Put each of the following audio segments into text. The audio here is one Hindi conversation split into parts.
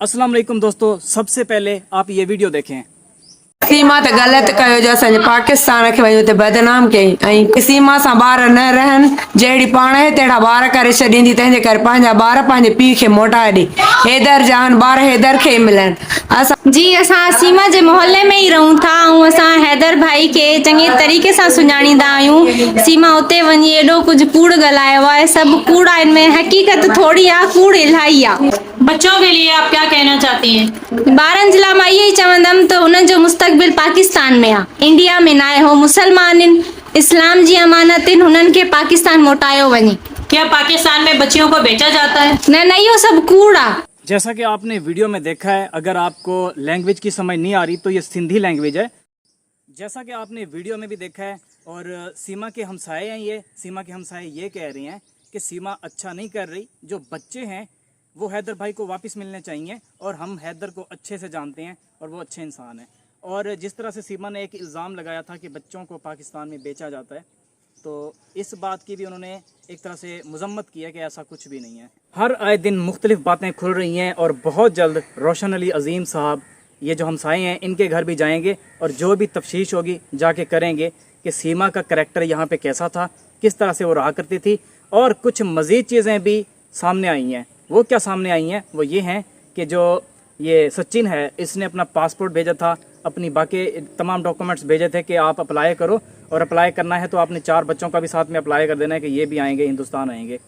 अस्सलाम वालेकुम दोस्तों, सबसे पहले आप ये वीडियो देखें। सीमा त गलत कयो जो असांजे पाकिस्तान खे वई हुते बदनाम कई ऐं सीमा सां ॿार न रहनि, जहिड़ी पाण है तहिड़ा ॿार करे छॾींदी, तंहिंजे करे पंहिंजा ॿार पंहिंजे पीउ खे मोटाए ॾे। हैदर जान ॿार हैदर खे ई मिलनि। असां जी असां सीमा जे मोहल्ले में ई रहूं था ऐं असां हैदर भाई के चङे तरीक़े सां सुञाणींदा आहियूं। सीमा उते वञी एॾो कुझु कूड़ ॻाल्हायो आहे, सभु कूड़ आहे, इनमें हक़ीक़त थोड़ी आहे, कूड़ इलाही आहे। बच्चों के लिए आप क्या कहना चाहती हैं? ॿारनि जे लाइ मां इहो ई चवंदमि त हुननि जो मुस्तक़बिल पाकिस्तान में आहे, इंडिया में न आहे। हो मुसलमान आहिनि, इस्लाम जी अमानत आहिनि, हुननि खे पाकिस्तान मोटायो वञे। क्या पाकिस्तान में बच्चियों को बेचा जाता है? न इहो सभु कूड़ आहे। जैसा कि आपने वीडियो में देखा है, अगर आपको लैंग्वेज की समझ नहीं आ रही तो ये सिंधी लैंग्वेज है। जैसा कि आपने वीडियो में भी देखा है, और सीमा के हमसाए हैं, ये सीमा के हमसाए ये कह रही हैं कि सीमा अच्छा नहीं कर रही। जो बच्चे हैं वो हैदर भाई को वापस मिलने चाहिए, और हम हैदर को अच्छे से जानते हैं और वो अच्छे इंसान हैं। और जिस तरह से सीमा ने एक इल्ज़ाम लगाया था कि बच्चों को पाकिस्तान में बेचा जाता है, तो इस बात की भी उन्होंने एक तरह से मजम्मत की है कि ऐसा कुछ भी नहीं है। हर आए दिन मुख्तलिफ बातें खुल रही हैं, और बहुत जल्द रोशन अली अजीम साहब, ये जो हमसाए हैं, इनके घर भी जाएंगे और जो भी तफ्तीश होगी जाके करेंगे कि सीमा का करैक्टर यहाँ पे कैसा था, किस तरह से वो रहा करती थी। और कुछ मज़ीद चीज़ें भी सामने आई हैं। वो क्या सामने आई हैं? वो ये हैं कि जो ये सचिन है, इसने अपना पासपोर्ट भेजा था, अपनी बाकी तमाम डॉक्यूमेंट्स भेजे थे कि आप अप्लाई करो, और अप्लाई करना है तो आपने 4 बच्चों का भी साथ में अप्लाई कर देना है कि ये भी आएंगे, हिंदुस्तान आएंगे।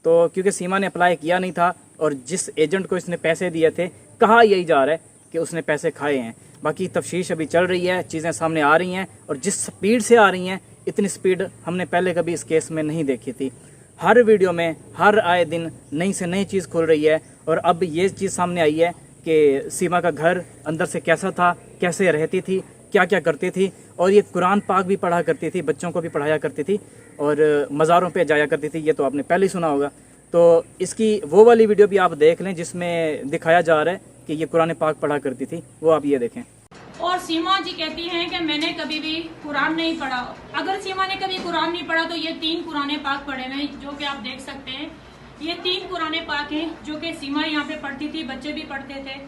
तो क्योंकि सीमा ने अप्लाई किया नहीं था, और जिस एजेंट को इसने पैसे दिए थे, कहा यही जा रहा है कि उसने पैसे खाए हैं। बाकी तफ्तीश अभी चल रही है, चीज़ें सामने आ रही हैं, और जिस स्पीड से आ रही हैं, इतनी स्पीड हमने पहले कभी इस केस में नहीं देखी थी। हर वीडियो में हर आए दिन नई से नई चीज़ खुल रही है, और अब ये चीज़ सामने आई है कि सीमा का घर अंदर से कैसा था, कैसे रहती थी, क्या क्या करती थी। और ये कुरान पाक भी पढ़ा करती थी, बच्चों को भी पढ़ाया करती थी, और मज़ारों पे जाया करती थी। ये तो आपने पहले ही सुना होगा। तो इसकी वो वाली वीडियो भी आप देख लें जिसमें दिखाया जा रहा है कि ये कुरान पाक पढ़ा करती थी, वो आप ये देखें। और सीमा जी कहती हैं कि मैंने कभी भी कुरान नहीं पढ़ा। अगर सीमा ने कभी कुरान नहीं पढ़ा तो ये 3 कुरान पाक पढ़े हुए, जो कि आप देख सकते हैं। ये 3 कुरान पाक हैं जो कि सीमा यहाँ पे पढ़ती थी, बच्चे भी पढ़ते थे।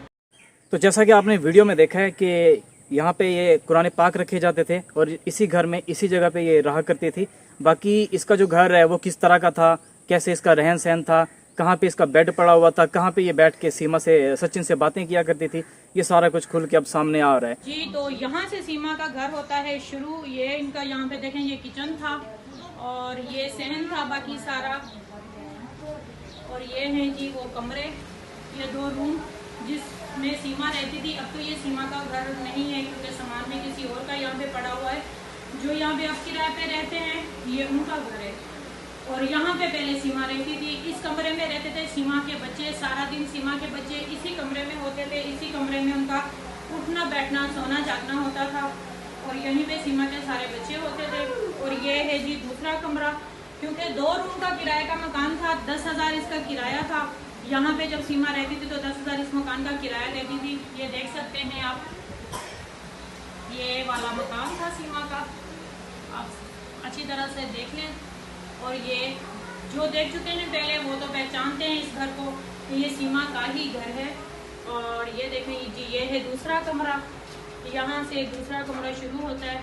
तो जैसा कि आपने वीडियो में देखा है कि यहाँ पे ये कुरान पाक रखे जाते थे, और इसी घर में, इसी जगह पे ये रहा करती थी। बाकी इसका जो घर है वो किस तरह का था, कैसे इसका रहन सहन था, कहाँ पे इसका बेड पड़ा हुआ था, कहाँ पे ये बैठ के सीमा से, सचिन से बातें किया करती थी, ये सारा कुछ खुल के अब सामने आ रहा है। जी, तो यहाँ से सीमा का घर होता है शुरू। ये इनका यहाँ पे देखें, ये किचन था और ये सहन था बाकी सारा, और ये हैं जी वो कमरे, ये 2 रूम जिसमें सीमा रहती थी। अब तो ये सीमा का घर नहीं है, क्योंकि सामान में किसी और का यहाँ पे पड़ा हुआ है। जो यहाँ पे अब किराए पे रहते हैं, ये उनका घर है। और यहाँ पे पहले सीमा रहती थी, इस कमरे में रहते थे सीमा के बच्चे। सारा दिन सीमा के बच्चे इसी कमरे में होते थे, इसी कमरे में उनका उठना बैठना सोना जागना होता था, और यहीं पे सीमा के सारे बच्चे होते थे। और ये है जी दूसरा कमरा, क्योंकि 2 रूम का किराए का मकान था, 10,000 इसका किराया था। यहाँ पे जब सीमा रहती थी तो 10,000 इस मकान का किराया लेती थी। ये देख सकते हैं आप, ये वाला मकान था सीमा का, आप अच्छी तरह से देख लें। और ये जो देख चुके हैं पहले वो तो पहचानते हैं इस घर को, ये सीमा का ही घर है। और ये देखें जी, ये है दूसरा कमरा, यहाँ से दूसरा कमरा शुरू होता है।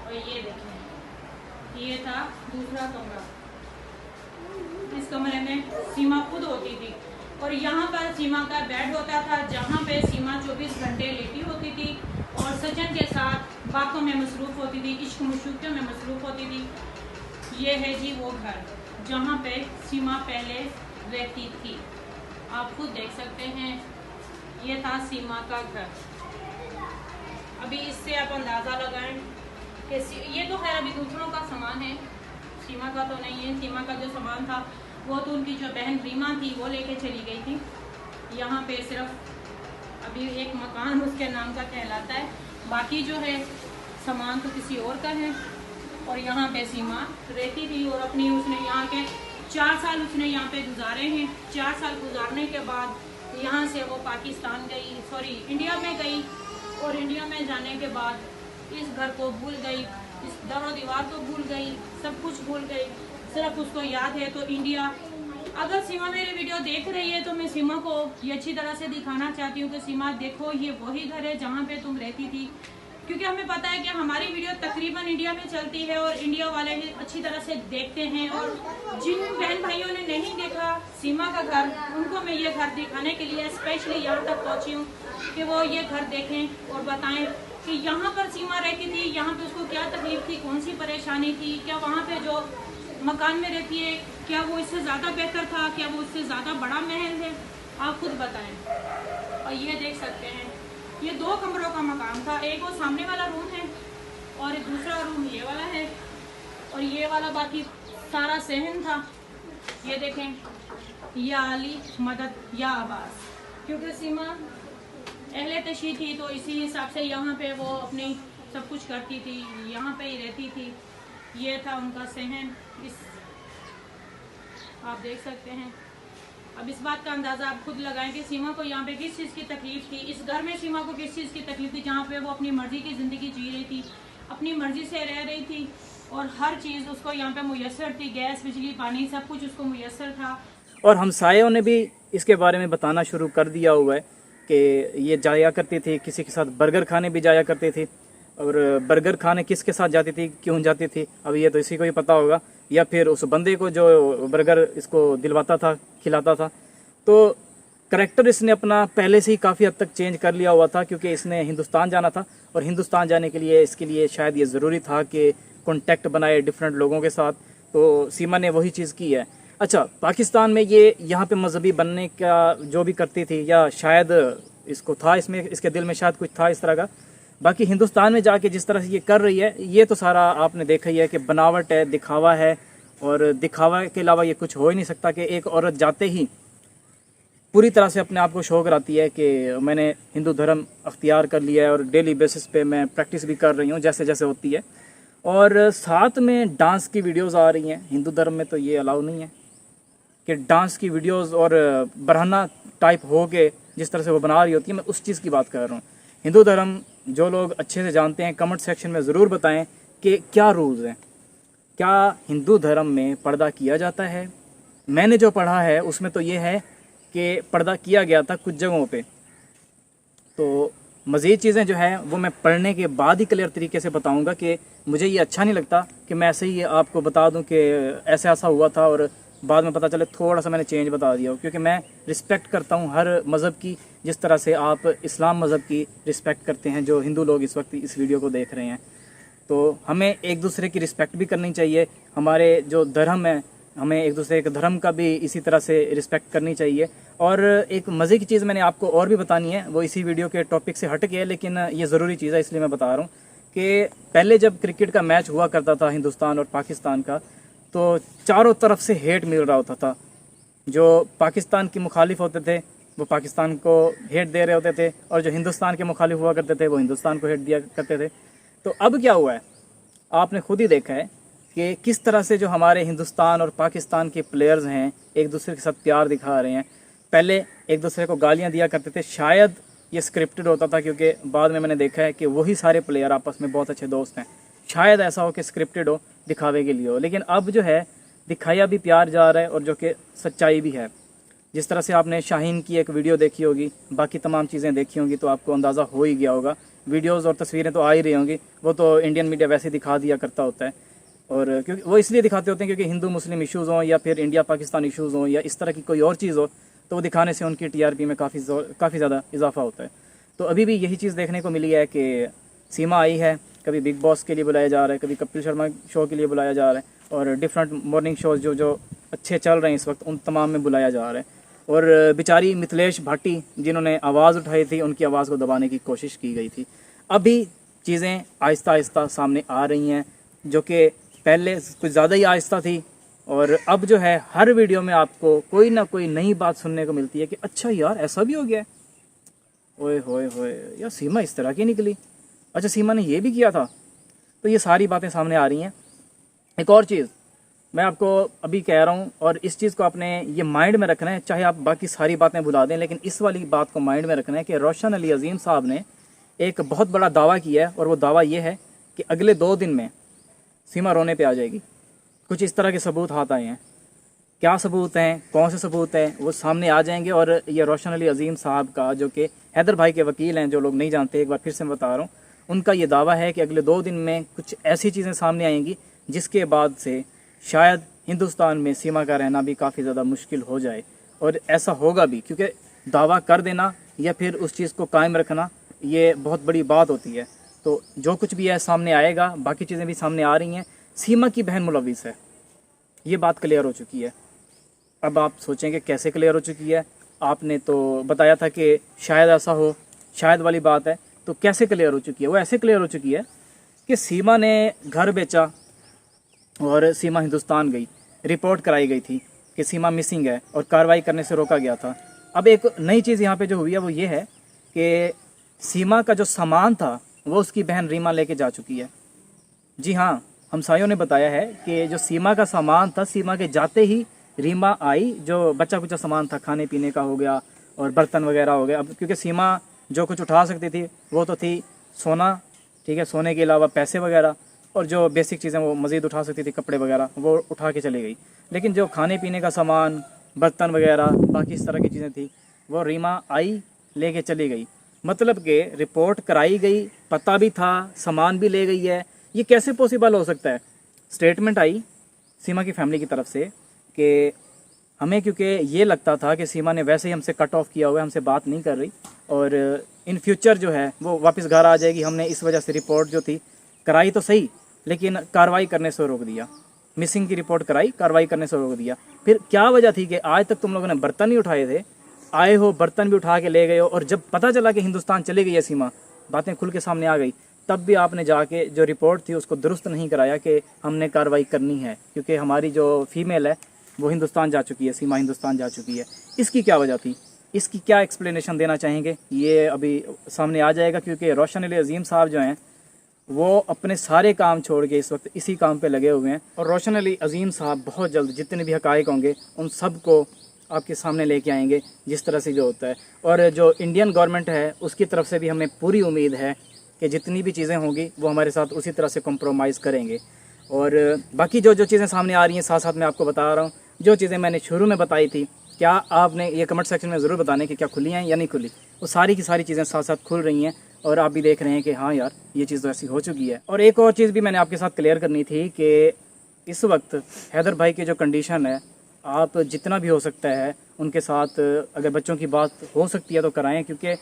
और ये देखें, ये था दूसरा कमरा। इस कमरे में सीमा खुद होती थी, और यहाँ पर सीमा का बेड होता था, जहाँ पे सीमा 24 घंटे लेटी होती थी और सचिन के साथ बातों में मसरूफ़ होती थी, इश्क मशूक़ियों में मसरूफ़ होती थी। ये है जी वो घर जहाँ पे सीमा पहले रहती थी, आप खुद देख सकते हैं। ये था सीमा का घर। अभी इससे आप अंदाज़ा लगाएं कि ये तो खैर अभी दूसरों का सामान है, सीमा का तो नहीं है। सीमा का जो सामान था वो तो उनकी जो बहन रीमा थी वो लेके चली गई थी। यहाँ पे सिर्फ अभी एक मकान उसके नाम का कहलाता है, बाकी जो है सामान तो किसी और का है। और यहाँ पे सीमा रहती थी, और अपनी उसने यहाँ के 4 साल उसने यहाँ पे गुजारे हैं। 4 साल गुजारने के बाद यहाँ से वो पाकिस्तान गई, सॉरी इंडिया में गई, और इंडिया में जाने के बाद इस घर को भूल गई, इस दरो दीवार को भूल गई, सब कुछ भूल गई। सिर्फ उसको याद है तो इंडिया अगर सीमा मेरी वीडियो देख रही है तो मैं सीमा को ये अच्छी तरह से दिखाना चाहती हूँ कि सीमा देखो ये वही घर है जहाँ पे तुम रहती थी, क्योंकि हमें पता है कि हमारी वीडियो तकरीबन इंडिया में चलती है और इंडिया वाले ही अच्छी तरह से देखते हैं। और जिन बहन भाइयों ने नहीं देखा सीमा का घर, उनको मैं ये घर दिखाने के लिए स्पेशली यहाँ तक पहुँची हूँ कि वो ये घर देखें और बताएं कि यहाँ पर सीमा रहती थी, यहाँ पे उसको क्या तकलीफ थी, कौन सी परेशानी थी, क्या वहाँ पे जो मकान में रहती है क्या वो इससे ज़्यादा बेहतर था, क्या वो इससे ज़्यादा बड़ा महल है, आप खुद बताएं। और ये देख सकते हैं ये 2 कमरों का मकान था, एक वो सामने वाला रूम है और दूसरा रूम ये वाला है, और ये वाला बाकी सारा सहन था। ये देखें या अली मदद या आवाज़, क्योंकि सीमा अहले तशी थी तो इसी हिसाब से यहाँ पे वो अपनी सब कुछ करती थी, यहाँ पे ही रहती थी। ये था उनका सहन, इस आप देख सकते हैं। अब इस बात का अंदाज़ा आप खुद लगाएं कि सीमा को यहाँ पे किस चीज़ की तकलीफ़ थी, इस घर में सीमा को किस चीज़ की तकलीफ़ थी, जहाँ पे वो अपनी मर्ज़ी की ज़िंदगी जी रही थी, अपनी मर्ज़ी से रह रही थी और हर चीज़ उसको यहाँ पे मुयस्सर थी, गैस बिजली पानी सब कुछ उसको मुयस्सर था। और हमसायों ने भी इसके बारे में बताना शुरू कर दिया हुआ है कि ये जाया करती थी, किसी के साथ बर्गर खाने भी जाया करती थी। और बर्गर खाने किसके साथ जाती थी, क्यों जाती थी, अब ये तो इसी को ही पता होगा, या फिर उस बंदे को जो बर्गर इसको दिलवाता था, खिलाता था। तो करैक्टर इसने अपना पहले से ही काफ़ी हद तक चेंज कर लिया हुआ था, क्योंकि इसने हिंदुस्तान जाना था और हिंदुस्तान जाने के लिए इसके लिए शायद ये ज़रूरी था कि कॉन्टैक्ट बनाए डिफरेंट लोगों के साथ। तो सीमा ने वही चीज़ की है। अच्छा, पाकिस्तान में ये यहाँ पे मजहबी बनने का जो भी करती थी, या शायद इसको था, इसमें इसके दिल में शायद कुछ था इस तरह का। बाकी हिंदुस्तान में जाके जिस तरह से ये कर रही है, ये तो सारा आपने देखा ही है कि बनावट है, दिखावा है, और दिखावा के अलावा ये कुछ हो ही नहीं सकता कि एक औरत जाते ही पूरी तरह से अपने आप को शो कराती है कि मैंने हिंदू धर्म अख्तियार कर लिया है और डेली बेसिस पे मैं प्रैक्टिस भी कर रही हूँ जैसे जैसे होती है। और साथ में डांस की वीडियोस आ रही हैं। हिंदू धर्म में तो ये अलाउ नहीं है कि डांस की वीडियोस और बरहना टाइप हो के जिस तरह से वो बना रही होती है, मैं उस चीज़ की बात कर रहा हूँ। हिंदू धर्म जो लोग अच्छे से जानते हैं कमेंट सेक्शन में ज़रूर बताएं कि क्या रूल्स हैं, क्या हिंदू धर्म में पर्दा किया जाता है। मैंने जो पढ़ा है उसमें तो ये है कि पर्दा किया गया था कुछ जगहों पे। तो मज़ीद चीज़ें जो है वो मैं पढ़ने के बाद ही क्लियर तरीके से बताऊंगा कि मुझे ये अच्छा नहीं लगता कि मैं ऐसे ही आपको बता दूं कि ऐसा ऐसा हुआ था और बाद में पता चले थोड़ा सा मैंने चेंज बता दिया हो। क्योंकि मैं रिस्पेक्ट करता हूँ हर मज़हब की, जिस तरह से आप इस्लाम मज़हब की रिस्पेक्ट करते हैं, जो हिंदू लोग इस वक्त इस वीडियो को देख रहे हैं। तो हमें एक दूसरे की रिस्पेक्ट भी करनी चाहिए। हमारे जो धर्म है, हमें एक दूसरे के धर्म का भी इसी तरह से रिस्पेक्ट करनी चाहिए। और एक मज़े की चीज़ मैंने आपको और भी बतानी है, वो इसी वीडियो के टॉपिक से हट के है, लेकिन ये ज़रूरी चीज़ है इसलिए मैं बता रहा हूँ कि पहले जब क्रिकेट का मैच हुआ करता था हिंदुस्तान और पाकिस्तान का, तो चारों तरफ से हेट मिल रहा होता था। जो पाकिस्तान के मुखालिफ होते थे वो पाकिस्तान को हेट दे रहे होते थे, और जो हिंदुस्तान के मुखालिफ हुआ करते थे वो हिंदुस्तान को हेट दिया करते थे। तो अब क्या हुआ है, आपने खुद ही देखा है कि किस तरह से जो हमारे हिंदुस्तान और पाकिस्तान के प्लेयर्स हैं एक दूसरे के साथ प्यार दिखा रहे हैं। पहले एक दूसरे को गालियां दिया करते थे, शायद ये स्क्रिप्टेड होता था, क्योंकि बाद में मैंने देखा है कि वही सारे प्लेयर आपस में बहुत अच्छे दोस्त हैं। शायद ऐसा हो कि स्क्रिप्टेड हो, दिखावे के लिए हो, लेकिन अब जो है दिखाया भी प्यार जा रहा है और जो कि सच्चाई भी है। जिस तरह से आपने शाहीन की एक वीडियो देखी होगी, बाकी तमाम चीज़ें देखी होंगी, तो आपको अंदाज़ा हो ही गया होगा। वीडियोज़ और तस्वीरें तो आ ही रही होंगी, वो तो इंडियन मीडिया वैसे दिखा दिया करता होता है। और क्योंकि वो इसलिए दिखाते होते हैं क्योंकि हिंदू मुस्लिम इश्यूज़ हों या फिर इंडिया पाकिस्तान इश्यूज़ हों या इस तरह की कोई और चीज़ हो, तो वो दिखाने से उनकी TRP में काफ़ी ज़्यादा इजाफा होता है। तो अभी भी यही चीज़ देखने को मिली है कि सीमा आई है, कभी बिग बॉस के लिए बुलाया जा रहा है, कभी कपिल शर्मा शो के लिए बुलाया जा रहा है, और डिफरेंट मॉर्निंग शोज़ जो अच्छे चल रहे हैं इस वक्त उन तमाम में बुलाया जा रहा है। और बेचारी मिथिलेश भाटी जिन्होंने आवाज़ उठाई थी, उनकी आवाज़ को दबाने की कोशिश की गई थी। अभी चीज़ें आहिस्ता आहिस्ता सामने आ रही हैं, जो कि पहले कुछ ज़्यादा ही आहिस्ता थी, और अब जो है हर वीडियो में आपको कोई ना कोई नई बात सुनने को मिलती है कि अच्छा यार ऐसा भी हो गया है, ओए होए होए यार सीमा इस तरह की निकली, अच्छा सीमा ने ये भी किया था। तो ये सारी बातें सामने आ रही हैं। एक और चीज़ मैं आपको अभी कह रहा हूँ, और इस चीज़ को आपने ये माइंड में रखना है, चाहे आप बाकी सारी बातें भुला दें, लेकिन इस वाली बात को माइंड में रखना है कि रोशन अली अजीम साहब ने एक बहुत बड़ा दावा किया है, और वो दावा ये है कि अगले 2 दिन में सीमा रोने पे आ जाएगी। कुछ इस तरह के सबूत हाथ आए हैं क्या सबूत हैं, कौन से सबूत हैं, वो सामने आ जाएंगे। और ये रोशन अली अजीम साहब का, जो कि हैदर भाई के वकील हैं, जो लोग नहीं जानते, एक बार फिर से मैं बता रहा हूँ, उनका ये दावा है कि अगले 2 दिन में कुछ ऐसी चीज़ें सामने आएंगी जिसके बाद से शायद हिंदुस्तान में सीमा का रहना भी काफ़ी ज़्यादा मुश्किल हो जाए। और ऐसा होगा भी, क्योंकि दावा कर देना या फिर उस चीज़ को कायम रखना ये बहुत बड़ी बात होती है। तो जो कुछ भी है सामने आएगा, बाकी चीज़ें भी सामने आ रही हैं। सीमा की बहन मुलविस है, ये बात क्लियर हो चुकी है। अब आप सोचेंगे कैसे क्लियर हो चुकी है, आपने तो बताया था कि शायद ऐसा हो, शायद वाली बात है, तो कैसे क्लियर हो चुकी है? वो ऐसे क्लियर हो चुकी है कि सीमा ने घर बेचा और सीमा हिंदुस्तान गई, रिपोर्ट कराई गई थी कि सीमा मिसिंग है और कार्रवाई करने से रोका गया था। अब एक नई चीज़ यहाँ पे जो हुई है वो ये है कि सीमा का जो सामान था वो उसकी बहन रीमा लेके जा चुकी है। जी हाँ, हमसायों ने बताया है कि जो सीमा का सामान था, सीमा के जाते ही रीमा आई, जो बच्चा कुचा सामान था, खाने पीने का हो गया और बर्तन वगैरह हो गया। अब क्योंकि सीमा जो कुछ उठा सकती थी वो तो थी सोना, ठीक है, सोने के अलावा पैसे वगैरह, और जो बेसिक चीज़ें वो मज़ीद उठा सकती थी, कपड़े वगैरह, वो उठा के चली गई। लेकिन जो खाने पीने का सामान, बर्तन वगैरह, बाकी इस तरह की चीज़ें थी, वो रीमा आई लेके चली गई। मतलब कि रिपोर्ट कराई गई, पता भी था, सामान भी ले गई है। ये कैसे पॉसिबल हो सकता है? स्टेटमेंट आई सीमा की फैमिली की तरफ से कि हमें, क्योंकि ये लगता था कि सीमा ने वैसे ही हमसे कट ऑफ किया हुआ है, हमसे बात नहीं कर रही और इन फ्यूचर जो है वो वापस घर आ जाएगी, हमने इस वजह से रिपोर्ट जो थी कराई तो सही, लेकिन कार्रवाई करने से रोक दिया। मिसिंग की रिपोर्ट कराई, कार्रवाई करने से रोक दिया। फिर क्या वजह थी कि आज तक तुम लोगों ने बर्तन नहीं उठाए थे, आए हो बर्तन भी उठा के ले गए हो, और जब पता चला कि हिंदुस्तान चली गई है सीमा, बातें खुल के सामने आ गई, तब भी आपने जाके जो रिपोर्ट थी उसको दुरुस्त नहीं कराया कि हमने कार्रवाई करनी है, क्योंकि हमारी जो फीमेल है वो हिंदुस्तान जा चुकी है, सीमा हिंदुस्तान जा चुकी है। इसकी क्या वजह थी? इसकी क्या एक्सप्लेनेशन देना चाहेंगे? ये अभी सामने आ जाएगा, क्योंकि रोशन अली अजीम साहब जो हैं वो अपने सारे काम छोड़ के इस वक्त इसी काम पे लगे हुए हैं। और रोशन अली अजीम साहब बहुत जल्द जितने भी हकायक होंगे उन सब को आपके सामने लेके आएंगे, जिस तरह से जो होता है। और जो इंडियन गवर्नमेंट है उसकी तरफ से भी हमें पूरी उम्मीद है कि जितनी भी चीज़ें होंगी वो हमारे साथ उसी तरह से कॉम्प्रोमाइज़ करेंगे। और बाकी जो जो चीज़ें सामने आ रही हैं, साथ साथ मैं आपको बता रहा हूँ, जो चीज़ें मैंने शुरू में बताई थी, क्या आपने ये कमेंट सेक्शन में ज़रूर बताने कि क्या खुली हैं या नहीं खुली। वो सारी की सारी चीज़ें साथ साथ खुल रही हैं और आप भी देख रहे हैं कि हाँ यार, ये चीज़ तो ऐसी हो चुकी है। और एक और चीज़ भी मैंने आपके साथ क्लियर करनी थी कि इस वक्त हैदर भाई की जो कंडीशन है, आप जितना भी हो सकता है उनके साथ अगर बच्चों की बात हो सकती है तो कराएं, क्योंकि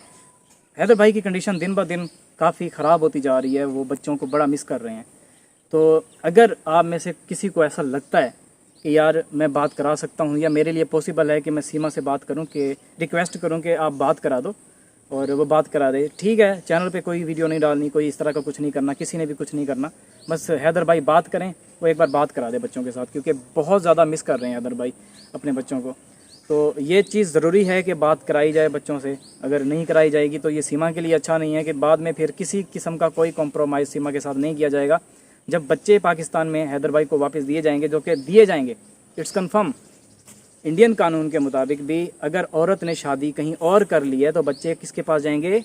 हैदर भाई की कंडीशन दिन ब दिन काफ़ी ख़राब होती जा रही है, वो बच्चों को बड़ा मिस कर रहे हैं। तो अगर आप में से किसी को ऐसा लगता है कि यार मैं बात करा सकता हूँ, या मेरे लिए पॉसिबल है कि मैं सीमा से बात करूँ, कि रिक्वेस्ट करूँ कि आप बात करा दो, और वो बात करा दे, ठीक है, चैनल पे कोई वीडियो नहीं डालनी, कोई इस तरह का कुछ नहीं करना, किसी ने भी कुछ नहीं करना, बस हैदर भाई बात करें, वो एक बार बात करा दे बच्चों के साथ, क्योंकि बहुत ज़्यादा मिस कर रहे हैं हैदर भाई अपने बच्चों को। तो ये चीज़ ज़रूरी है कि बात कराई जाए बच्चों से। अगर नहीं कराई जाएगी तो ये सीमा के लिए अच्छा नहीं है कि बाद में फिर किसी किस्म का कोई कॉम्प्रोमाइज़ सीमा के साथ नहीं किया जाएगा। जब बच्चे पाकिस्तान में हैदर भाई को वापस दिए जाएंगे, जो कि दिए जाएंगे, इट्स कन्फर्म, इंडियन कानून के मुताबिक भी अगर औरत ने शादी कहीं और कर ली है तो बच्चे किसके पास जाएंगे?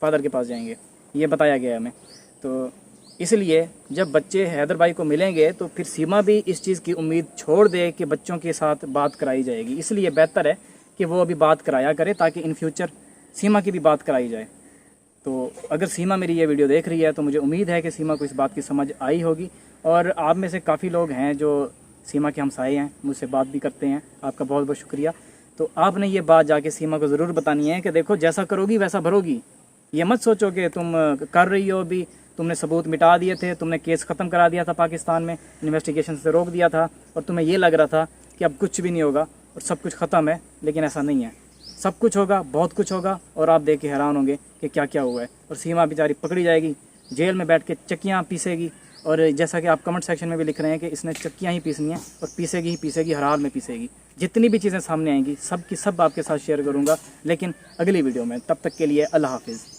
फादर के पास जाएंगे, ये बताया गया है हमें। तो इसलिए जब बच्चे हैदर भाई को मिलेंगे तो फिर सीमा भी इस चीज़ की उम्मीद छोड़ दे कि बच्चों के साथ बात कराई जाएगी। इसलिए बेहतर है कि वो अभी बात कराया करे, ताकि इन फ्यूचर सीमा की भी बात कराई जाए। तो अगर सीमा मेरी ये वीडियो देख रही है तो मुझे उम्मीद है कि सीमा को इस बात की समझ आई होगी। और आप में से काफ़ी लोग हैं जो सीमा के हमसाए हैं, मुझसे बात भी करते हैं, आपका बहुत बहुत शुक्रिया। तो आपने ये बात जाके सीमा को ज़रूर बतानी है कि देखो, जैसा करोगी वैसा भरोगी। ये मत सोचो कि तुम कर रही हो, अभी तुमने सबूत मिटा दिए थे, तुमने केस ख़त्म करा दिया था पाकिस्तान में, इन्वेस्टिगेशन से रोक दिया था, और तुम्हें ये लग रहा था कि अब कुछ भी नहीं होगा और सब कुछ ख़त्म है। लेकिन ऐसा नहीं है, सब कुछ होगा, बहुत कुछ होगा, और आप देख के हैरान होंगे कि क्या क्या हुआ है। और सीमा बेचारी पकड़ी जाएगी, जेल में बैठ के चक्कियाँ पीसेगी, और जैसा कि आप कमेंट सेक्शन में भी लिख रहे हैं कि इसने चक्कियाँ ही पीसनी है, और पीसेगी ही पीसेगी, हर हाल में पीसेगी। जितनी भी चीज़ें सामने आएंगी सब की सब आपके साथ शेयर करूँगा, लेकिन अगली वीडियो में। तब तक के लिए अल्लाह हाफिज़।